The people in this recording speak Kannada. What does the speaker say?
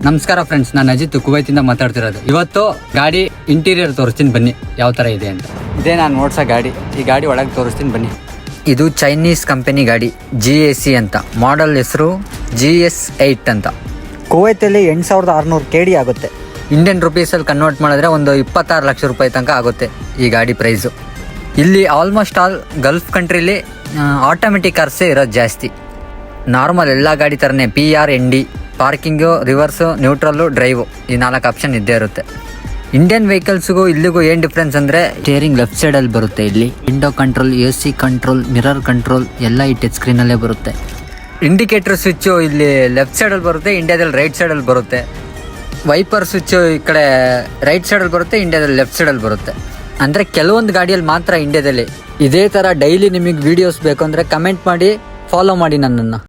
ನಮಸ್ಕಾರ ಫ್ರೆಂಡ್ಸ್, ನಾನು ಅಜಿತ್ ಕುವೈತಿಂದ ಮಾತಾಡ್ತಿರೋದು. ಇವತ್ತು ಗಾಡಿ ಇಂಟೀರಿಯರ್ ತೋರಿಸ್ತೀನಿ ಬನ್ನಿ ಯಾವ ಥರ ಇದೆ ಅಂತ. ಇದೇ ನಾನು ಓಡಿಸೋ ಗಾಡಿ. ಈ ಗಾಡಿ ಒಳಗೆ ತೋರಿಸ್ತೀನಿ ಬನ್ನಿ. ಇದು ಚೈನೀಸ್ ಕಂಪನಿ ಗಾಡಿ, GAC ಅಂತ. ಮಾಡೆಲ್ ಹೆಸರು GS8 ಅಂತ. ಕುವೈತಲ್ಲಿ 8600 KD ಆಗುತ್ತೆ. ಇಂಡಿಯನ್ ರುಪೀಸಲ್ಲಿ ಕನ್ವರ್ಟ್ ಮಾಡಿದ್ರೆ ಒಂದು 26 ಲಕ್ಷ ರೂಪಾಯಿ ತನಕ ಆಗುತ್ತೆ ಈ ಗಾಡಿ ಪ್ರೈಸು. ಇಲ್ಲಿ ಆಲ್ಮೋಸ್ಟ್ ಆಲ್ ಗಲ್ಫ್ ಕಂಟ್ರೀಲಿ ಆಟೋಮೆಟಿಕ್ ಕಾರ್ಸೇ ಇರೋದು ಜಾಸ್ತಿ. ನಾರ್ಮಲ್ ಎಲ್ಲ ಗಾಡಿ ಥರನೇ PR, ND, parking, rivers, neutral, drive, ಈ 4 ಆಪ್ಷನ್ ಇದ್ದೇ ಇರುತ್ತೆ. ಇಂಡಿಯನ್ ವೆಹಿಕಲ್ಸ್ಗೂ ಇಲ್ಲಿಗೂ ಏನು ಡಿಫ್ರೆನ್ಸ್ ಅಂದರೆ, ಸ್ಟೇರಿಂಗ್ ಲೆಫ್ಟ್ ಸೈಡಲ್ಲಿ ಬರುತ್ತೆ. ಇಲ್ಲಿ window control, AC control, mirror control ಎಲ್ಲ ಈ ಟಚ್ ಸ್ಕ್ರೀನಲ್ಲೇ ಬರುತ್ತೆ. ಇಂಡಿಕೇಟರ್ ಸ್ವಿಚ್ಚು ಇಲ್ಲಿ ಲೆಫ್ಟ್ ಸೈಡಲ್ಲಿ ಬರುತ್ತೆ, ಇಂಡಿಯಾದಲ್ಲಿ ರೈಟ್ ಸೈಡಲ್ಲಿ ಬರುತ್ತೆ. ವೈಪರ್ ಸ್ವಿಚ್ಚು ಈ ಕಡೆ ರೈಟ್ ಸೈಡಲ್ಲಿ ಬರುತ್ತೆ, ಇಂಡಿಯಾದಲ್ಲಿ ಲೆಫ್ಟ್ ಸೈಡಲ್ಲಿ ಬರುತ್ತೆ. ಅಂದರೆ ಕೆಲವೊಂದು ಗಾಡಿಯಲ್ಲಿ ಮಾತ್ರ ಇಂಡಿಯಾದಲ್ಲಿ. ಇದೇ ಥರ ಡೈಲಿ ನಿಮಗೆ ವೀಡಿಯೋಸ್ ಬೇಕು ಅಂದರೆ ಕಮೆಂಟ್ ಮಾಡಿ, ಫಾಲೋ ಮಾಡಿ ನನ್ನನ್ನು.